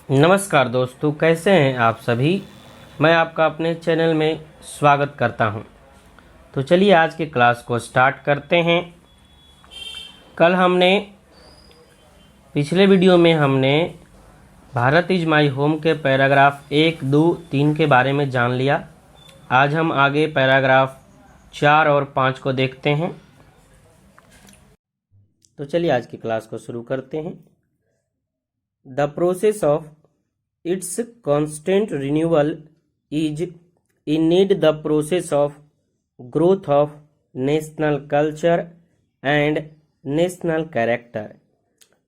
नमस्कार दोस्तों, कैसे हैं आप सभी। मैं आपका अपने चैनल में स्वागत करता हूं। तो चलिए आज की क्लास को स्टार्ट करते हैं। कल पिछले वीडियो में हमने भारत इज माई होम के पैराग्राफ 1, 2, 3 के बारे में जान लिया। आज हम आगे पैराग्राफ 4 और 5 को देखते हैं। तो चलिए आज की क्लास को शुरू करते हैं। The process of its constant renewal is indeed the process of growth of national culture and national character।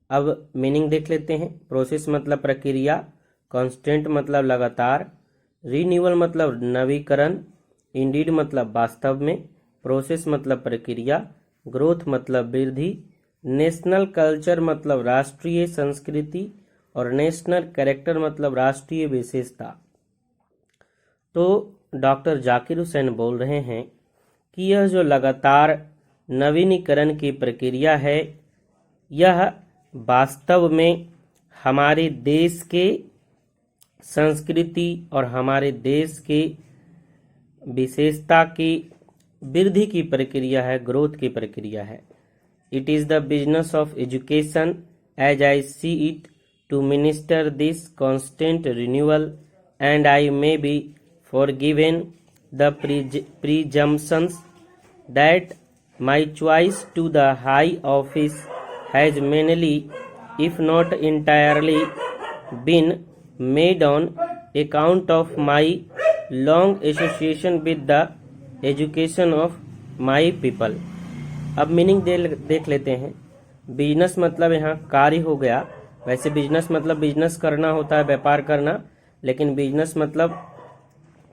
अब मीनिंग देख लेते हैं। प्रोसेस मतलब प्रक्रिया, कांस्टेंट मतलब लगातार, रिन्यूअल मतलब नवीकरण, इंडीड मतलब वास्तव में, प्रोसेस मतलब प्रक्रिया, ग्रोथ मतलब वृद्धि, नेशनल कल्चर मतलब राष्ट्रीय संस्कृति और नेशनल कैरेक्टर मतलब राष्ट्रीय विशेषता। तो डॉक्टर जाकिर हुसैन बोल रहे हैं कि यह जो लगातार नवीनीकरण की प्रक्रिया है, यह वास्तव में हमारे देश के संस्कृति और हमारे देश के विशेषता की वृद्धि की प्रक्रिया है, ग्रोथ की प्रक्रिया है। It is the business of education as I see it to minister this constant renewal, and I may be forgiven the presumptions that my choice to the high office has mainly, if not entirely, been made on account of my long association with the education of my people। अब meaning देख लेते हैं। Business मतलब यहाँ कार्य हो गया। वैसे बिजनेस मतलब बिजनेस करना होता है, व्यापार करना, लेकिन बिजनेस मतलब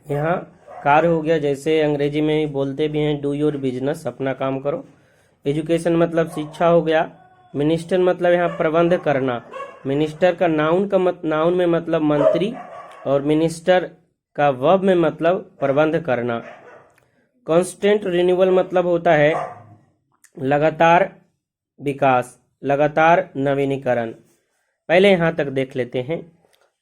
यहाँ कार्य हो गया। जैसे अंग्रेजी में बोलते भी हैं डू योर बिजनेस, अपना काम करो। एजुकेशन मतलब शिक्षा हो गया। मिनिस्टर मतलब यहाँ प्रबंध करना। मिनिस्टर का नाउन में मतलब मंत्री, और मिनिस्टर का वर्ब में मतलब प्रबंध करना। कांस्टेंट रिन्यूअल मतलब होता है लगातार विकास, लगातार नवीनीकरण। पहले यहाँ तक देख लेते हैं।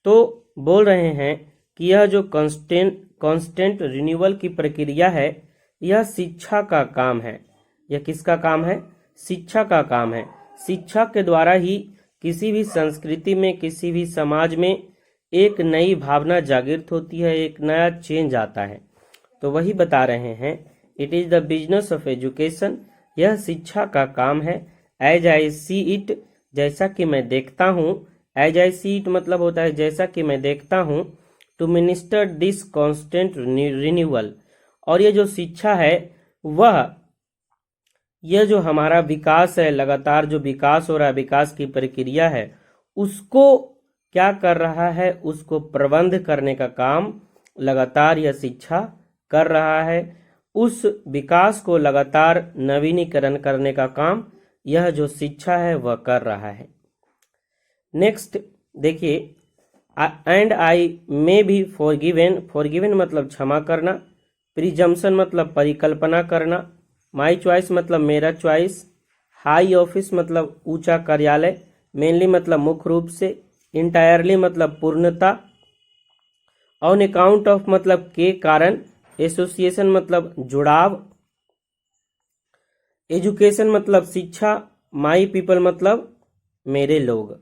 तो बोल रहे हैं कि यह जो कांस्टेंट रिन्यूअल की प्रक्रिया है, यह शिक्षा का काम है। यह किसका काम है? शिक्षा का काम है। शिक्षा के द्वारा ही किसी भी संस्कृति में, किसी भी समाज में एक नई भावना जागृत होती है, एक नया चेंज आता है। तो वही बता रहे हैं, it is the business of education, यह शिक्षा का काम है। एज आई सी इट, जैसा कि मैं देखता हूँ। एज आई सी इट मतलब होता है जैसा कि मैं देखता हूँ। To minister this constant renewal, और ये जो शिक्षा है वह, यह जो हमारा विकास है, लगातार जो विकास हो रहा है, विकास की प्रक्रिया है, उसको क्या कर रहा है? उसको प्रबंध करने का काम लगातार यह शिक्षा कर रहा है। उस विकास को लगातार नवीनीकरण करने का काम यह जो शिक्षा है वह कर रहा है। नेक्स्ट देखिए, and I may be forgiven, forgiven मतलब क्षमा करना। प्रिजम्पशन मतलब परिकल्पना करना। माई चॉइस मतलब मेरा चॉइस। हाई ऑफिस मतलब ऊंचा कार्यालय। मेनली मतलब मुख्य रूप से। इंटायरली मतलब पूर्णता। ऑन अकाउंट ऑफ मतलब के कारण। एसोसिएशन मतलब जुड़ाव। एजुकेशन मतलब शिक्षा। माई पीपल मतलब मेरे लोग।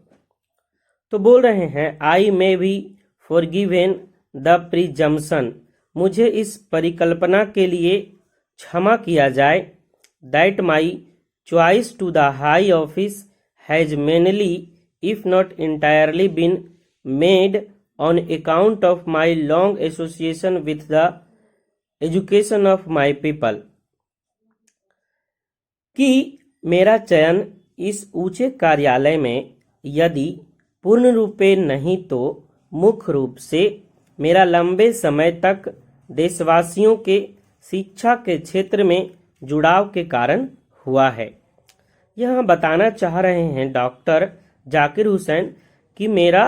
तो बोल रहे हैं I may be forgiven the presumption, मुझे इस परिकल्पना के लिए क्षमा किया जाए। That my choice to the high office has mainly, if not entirely, been made on account of my long association with the education of my people. कि मेरा चयन इस ऊंचे कार्यालय में यदि पूर्ण रूपे नहीं तो मुख्य रूप से मेरा लंबे समय तक देशवासियों के शिक्षा के क्षेत्र में जुड़ाव के कारण हुआ है। यह बताना चाह रहे हैं डॉक्टर जाकिर हुसैन कि मेरा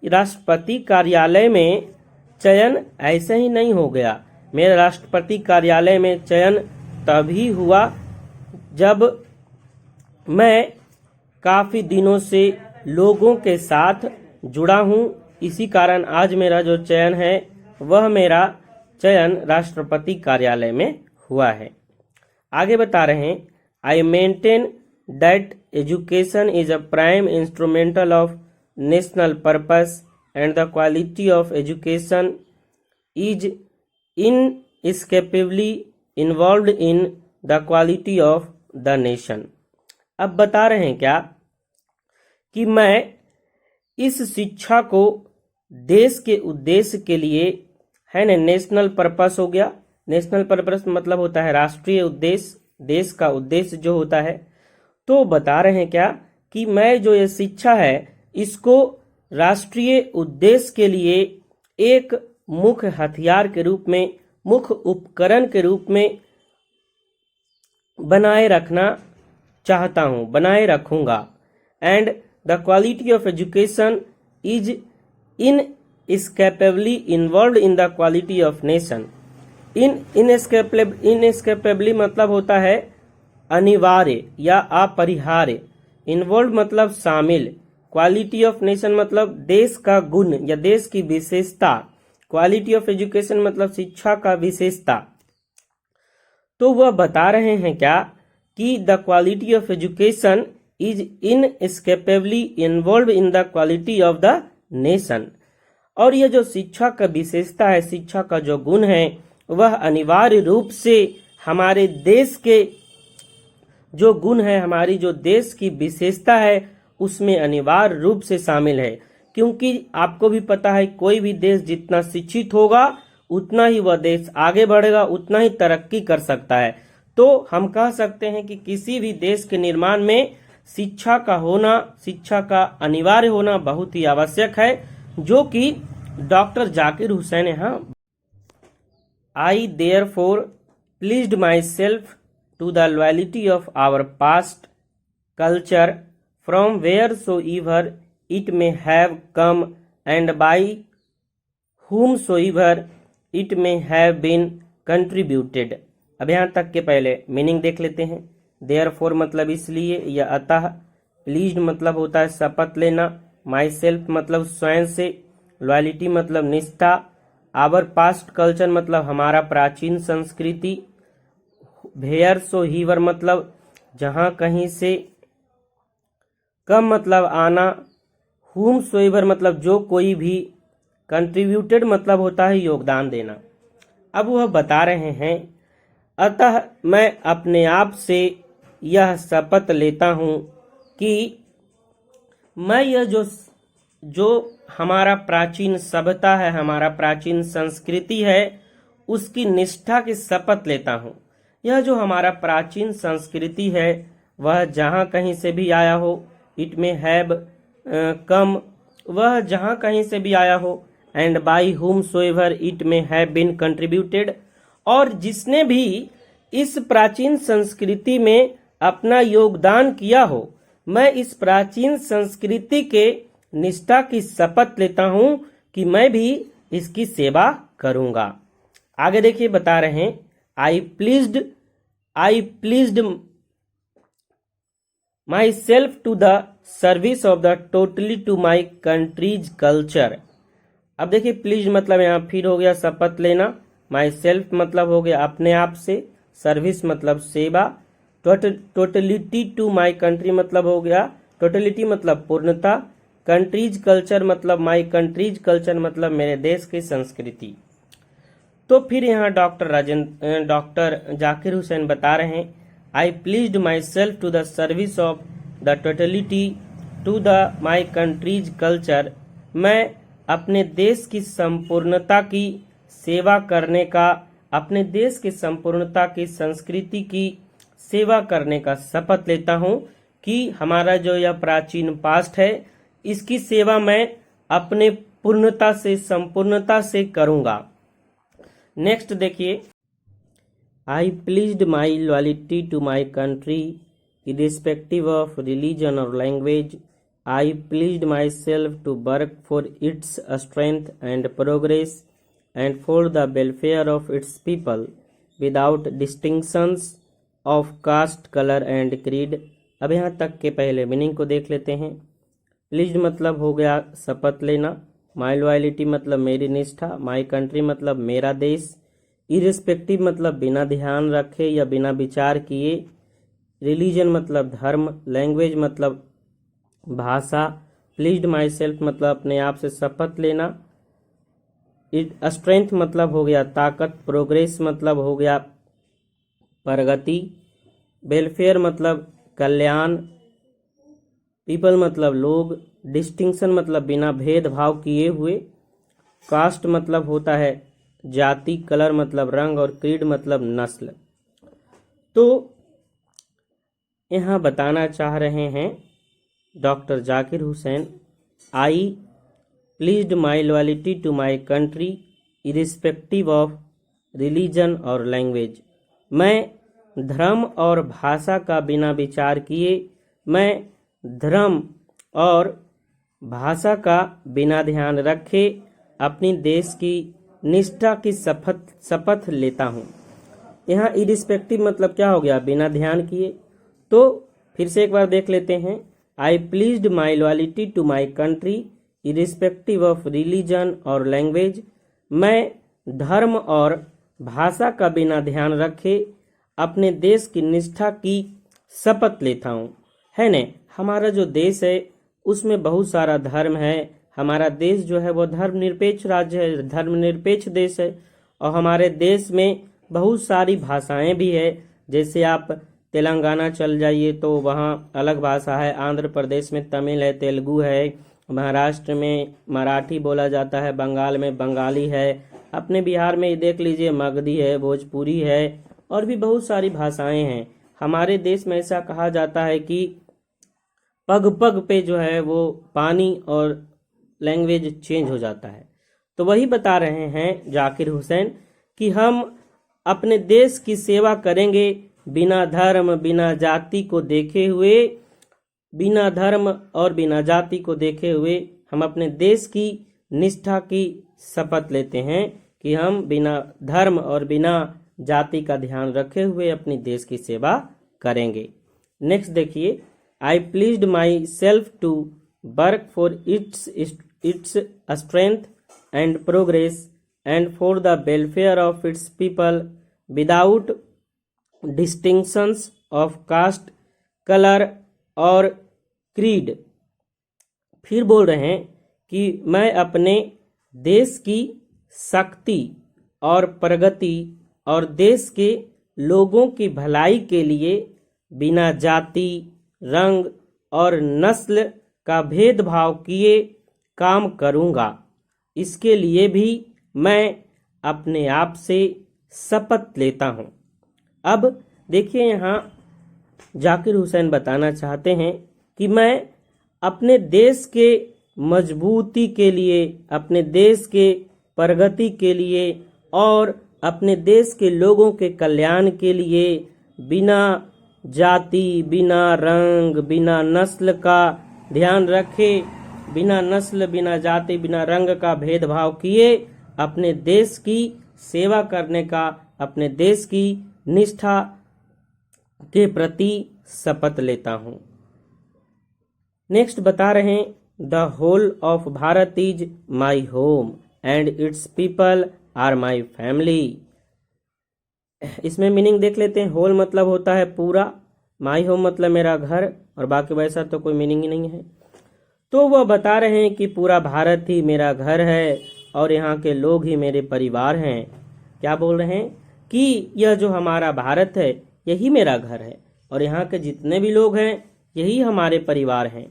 राष्ट्रपति कार्यालय में चयन ऐसे ही नहीं हो गया। मेरा राष्ट्रपति कार्यालय में चयन तभी हुआ जब मैं काफ़ी दिनों से लोगों के साथ जुड़ा हूँ, इसी कारण आज मेरा जो चयन है वह मेरा चयन राष्ट्रपति कार्यालय में हुआ है। आगे बता रहे हैं, I maintain that education is a prime instrumental of national purpose and the quality of education is inescapably involved in the quality of the nation. अब बता रहे हैं क्या कि मैं इस शिक्षा को देश के उद्देश्य के लिए, है ना, नेशनल पर्पस हो गया। नेशनल पर्पस मतलब होता है राष्ट्रीय उद्देश्य, देश का उद्देश्य जो होता है। तो बता रहे हैं क्या कि मैं जो ये शिक्षा है इसको राष्ट्रीय उद्देश्य के लिए एक मुख्य हथियार के रूप में, मुख्य उपकरण के रूप में बनाए रखना चाहता हूं, बनाए रखूंगा। And the quality of education is inescapably involved in the quality of nation. Inescapably मतलब होता है अनिवार्य या अपरिहार्य, इन्वॉल्व मतलब शामिल, क्वालिटी ऑफ नेशन मतलब देश का गुण या देश की विशेषता, क्वालिटी ऑफ एजुकेशन मतलब शिक्षा का विशेषता। तो वह बता रहे हैं क्या कि the quality of education is inescapably involve in the quality of the nation. और यह जो शिक्षा का विशेषता है, शिक्षा का जो गुण है, वह अनिवार्य रूप से हमारे देश के जो गुण है, हमारी जो देश की विशेषता है, उसमें अनिवार्य रूप से शामिल है। क्योंकि आपको भी पता है कोई भी देश जितना शिक्षित होगा उतना ही वह देश आगे बढ़ेगा, उतना ही तरक्की कर सकता है। तो हम कह सकते हैं कि किसी भी देश के निर्माण में शिक्षा का होना, शिक्षा का अनिवार्य होना बहुत ही आवश्यक है, जो कि डॉक्टर जाकिर हुसैन यहाँ। I therefore pledged myself to the loyalty of our past culture from wheresoever it may have come and by whomsoever it may have been contributed। अब यहाँ तक के पहले मीनिंग देख लेते हैं। therefore मतलब इसलिए या अतः, प्लीज्ड मतलब होता है शपथ लेना, माई सेल्फ मतलब स्वयं से, लॉयलिटी मतलब निष्ठा, आवर पास्ट कल्चर मतलब हमारा प्राचीन संस्कृति, वेयर सो हीवर मतलब जहां कहीं से, कम मतलब आना, हुम सोइवर मतलब जो कोई भी, कंट्रीब्यूटेड मतलब होता है योगदान देना। अब वह बता रहे हैं, अतः मैं अपने आप से यह शपथ लेता हूं कि मैं यह जो हमारा प्राचीन सभ्यता है, हमारा प्राचीन संस्कृति है, उसकी निष्ठा की शपथ लेता हूँ। यह जो हमारा प्राचीन संस्कृति है वह जहाँ कहीं से भी आया हो, इट में हैव कम, वह जहाँ कहीं से भी आया हो, एंड बाई हुम सोएवर इट में हैव बीन कंट्रीब्यूटेड, और जिसने भी इस प्राचीन संस्कृति में अपना योगदान किया हो, मैं इस प्राचीन संस्कृति के निष्ठा की शपथ लेता हूं कि मैं भी इसकी सेवा करूंगा। आगे देखिए बता रहे हैं, I pleased myself to the service of the totally to my country's culture. अब देखिए प्लीज मतलब यहाँ फिर हो गया शपथ लेना, माई सेल्फ मतलब हो गया अपने आप से, सर्विस मतलब सेवा, टोटलिटी टू माई कंट्री मतलब हो गया, टोटलिटी मतलब पूर्णता, कंट्रीज कल्चर मतलब माई कंट्रीज कल्चर मतलब मेरे देश की संस्कृति। तो फिर यहाँ डॉक्टर जाकिर हुसैन बता रहे हैं, I pleased myself to the service of the totality to the my country's culture. मैं अपने देश की संपूर्णता की सेवा करने का, अपने देश की संपूर्णता की संस्कृति की सेवा करने का शपथ लेता हूँ कि हमारा जो यह प्राचीन पास्ट है इसकी सेवा मैं अपने पूर्णता से, संपूर्णता से करूंगा। नेक्स्ट देखिए, I pleased my loyalty to my country irrespective of religion और language. I pleased myself to work for its strength and progress and for the welfare of its people without distinctions of caste, colour and creed. अब यहाँ तक के पहले meaning को देख लेते हैं। प्लीज्ड मतलब हो गया शपथ लेना, माई लॉयलिटी मतलब मेरी निष्ठा, माई कंट्री मतलब मेरा देश, इरिस्पेक्टिव मतलब बिना ध्यान रखे या बिना विचार किए, रिलीजन मतलब धर्म, लैंग्वेज मतलब भाषा, प्लीज्ड माई सेल्फ मतलब अपने आप से शपथ लेना, स्ट्रेंथ मतलब हो गया ताकत, प्रोग्रेस मतलब हो गया प्रगति, वेलफेयर मतलब कल्याण, पीपल मतलब लोग, डिस्टिंक्शन मतलब बिना भेदभाव किए हुए, कास्ट मतलब होता है जाति, कलर मतलब रंग और क्रीड मतलब नस्ल। तो यहाँ बताना चाह रहे हैं doctor Zakir Hussain, I pleased my loyalty to my country irrespective of religion और लैंग्वेज। मैं धर्म और भाषा का बिना विचार किए, मैं धर्म और भाषा का बिना ध्यान रखे अपनी देश की निष्ठा की शपथ लेता हूँ। यहाँ इरिस्पेक्टिव मतलब क्या हो गया, बिना ध्यान किए। तो फिर से एक बार देख लेते हैं, I pleased my loyalty to my country irrespective of religion और लैंग्वेज। मैं धर्म और भाषा का बिना ध्यान रखे अपने देश की निष्ठा की शपथ लेता हूँ। है न, हमारा जो देश है उसमें बहुत सारा धर्म है। हमारा देश जो है वो धर्मनिरपेक्ष राज्य है, धर्मनिरपेक्ष देश है। और हमारे देश में बहुत सारी भाषाएं भी है। जैसे आप तेलंगाना चल जाइए तो वहाँ अलग भाषा है, आंध्र प्रदेश में तमिल है, तेलुगु है, महाराष्ट्र में मराठी बोला जाता है, बंगाल में बंगाली है, अपने बिहार में देख लीजिए मगधी है, भोजपुरी है, और भी बहुत सारी भाषाएं हैं। हमारे देश में ऐसा कहा जाता है कि पग पग पे जो है वो पानी और लैंग्वेज चेंज हो जाता है। तो वही बता रहे हैं जाकिर हुसैन कि हम अपने देश की सेवा करेंगे बिना धर्म बिना जाति को देखे हुए, बिना धर्म और बिना जाति को देखे हुए हम अपने देश की निष्ठा की शपथ लेते हैं कि हम बिना धर्म और बिना जाति का ध्यान रखे हुए अपनी देश की सेवा करेंगे। नेक्स्ट देखिए, I pleased myself to work for its strength and progress and for the welfare of its people without distinctions of caste, colour और क्रीड। फिर बोल रहे हैं कि मैं अपने देश की शक्ति और प्रगति और देश के लोगों की भलाई के लिए बिना जाति, रंग और नस्ल का भेदभाव किए काम करूंगा। इसके लिए भी मैं अपने आप से शपथ लेता हूं। अब देखिए, यहाँ जाकिर हुसैन बताना चाहते हैं कि मैं अपने देश के मजबूती के लिए, अपने देश के प्रगति के लिए और अपने देश के लोगों के कल्याण के लिए बिना जाति, बिना रंग, बिना नस्ल का ध्यान रखे, बिना नस्ल, बिना जाति, बिना रंग का भेदभाव किए अपने देश की सेवा करने का, अपने देश की निष्ठा के प्रति शपथ लेता हूं। नेक्स्ट बता रहे हैं, the whole of Bharat is my home and its people are my family. इसमें मीनिंग देख लेते हैं। होल मतलब होता है पूरा, माई होम मतलब मेरा घर, और बाकी वैसा तो कोई मीनिंग ही नहीं है। तो वह बता रहे हैं कि पूरा भारत ही मेरा घर है और यहाँ के लोग ही मेरे परिवार हैं। क्या बोल रहे हैं कि यह जो हमारा भारत है यही मेरा घर है और यहाँ के जितने भी लोग हैं यही हमारे परिवार हैं।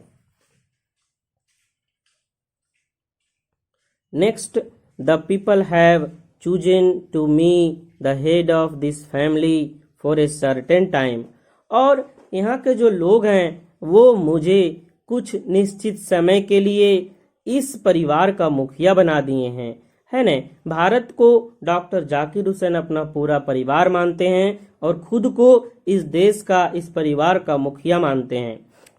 Next, the people have chosen to me the head of this family for a certain time. और यहाँ के जो लोग हैं वो मुझे कुछ निश्चित समय के लिए इस परिवार का मुखिया बना दिए हैं। है न, भारत को डॉक्टर जाकिर हुसैन अपना पूरा परिवार मानते हैं और खुद को इस देश का, इस परिवार का मुखिया मानते हैं।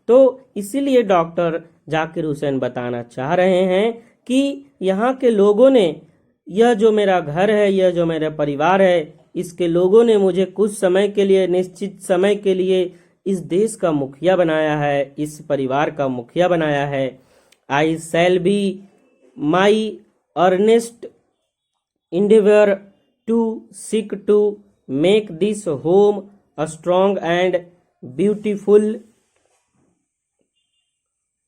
तो इसीलिए डॉक्टर जाकिर हुसैन बताना चाह रहे हैं कि यहाँ के लोगों ने, यह जो मेरा घर है, यह जो मेरा परिवार है, इसके लोगों ने मुझे कुछ समय के लिए, निश्चित समय के लिए इस देश का मुखिया बनाया है, इस परिवार का मुखिया बनाया है। I shall be my earnest endeavor to seek to make this home a strong and beautiful,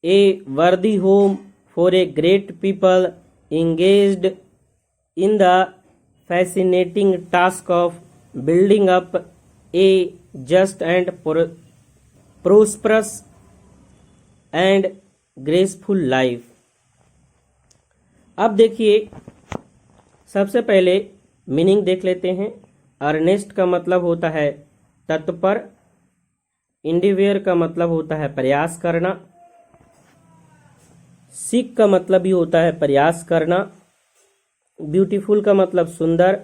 a worthy home for a great people engaged in the fascinating task of building up a just and prosperous and graceful life। अब देखिए, सबसे पहले meaning देख लेते हैं। Ernest का मतलब होता है तत्पर, इंडिवियर का मतलब होता है प्रयास करना, सीख का मतलब भी होता है प्रयास करना, ब्यूटीफुल का मतलब सुंदर,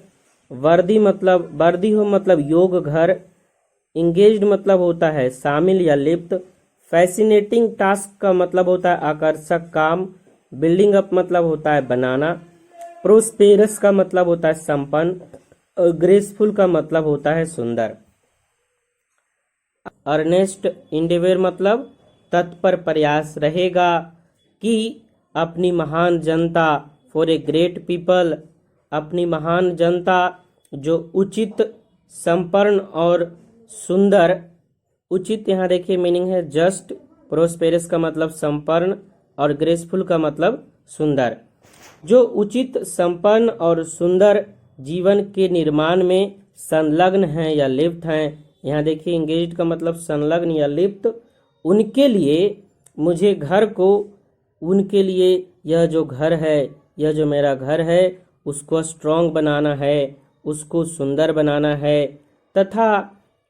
वर्दी हो मतलब योग घर, इंगेज्ड मतलब होता है शामिल या लिप्त, फैसिनेटिंग टास्क का मतलब होता है आकर्षक काम, बिल्डिंग अप मतलब होता है बनाना, प्रोस्पेरस का मतलब होता है संपन्न, और ग्रेसफुल का मतलब होता है सुंदर। अर्नेस्ट इंडिवियर मतलब तत्पर प्रयास रहेगा कि अपनी महान जनता, फॉर ए ग्रेट पीपल, अपनी महान जनता जो उचित, संपन्न और सुंदर। उचित यहाँ देखिए मीनिंग है जस्ट, प्रोस्पेरस का मतलब संपन्न और ग्रेसफुल का मतलब सुंदर। जो उचित, संपन्न और सुंदर जीवन के निर्माण में संलग्न हैं या लिप्त हैं। यहाँ देखिए इंगेज्ड का मतलब संलग्न या लिप्त। उनके लिए मुझे घर को, उनके लिए यह जो घर है, यह जो मेरा घर है, उसको स्ट्रॉन्ग बनाना है, उसको सुंदर बनाना है तथा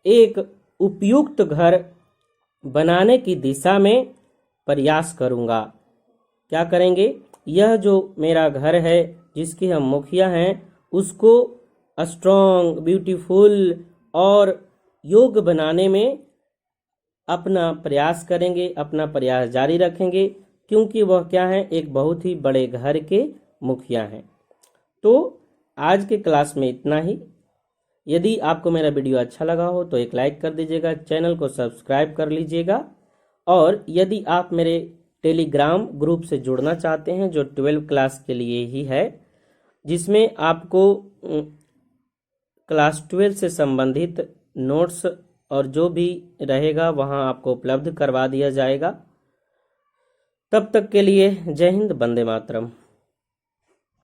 एक उपयुक्त घर बनाने की दिशा में प्रयास करूँगा। क्या करेंगे? यह जो मेरा घर है जिसके हम मुखिया हैं, उसको स्ट्रॉन्ग, ब्यूटीफुल और योग्य बनाने में अपना प्रयास करेंगे, अपना प्रयास जारी रखेंगे, क्योंकि वह क्या है, एक बहुत ही बड़े घर के मुखिया हैं। तो आज के क्लास में इतना ही। यदि आपको मेरा वीडियो अच्छा लगा हो तो एक लाइक कर दीजिएगा, चैनल को सब्सक्राइब कर लीजिएगा। और यदि आप मेरे टेलीग्राम ग्रुप से जुड़ना चाहते हैं जो 12 क्लास के लिए ही है, जिसमें आपको क्लास 12 से संबंधित नोट्स और जो भी रहेगा वहां आपको उपलब्ध करवा दिया जाएगा। तब तक के लिए जय हिंद, वंदे मातरम।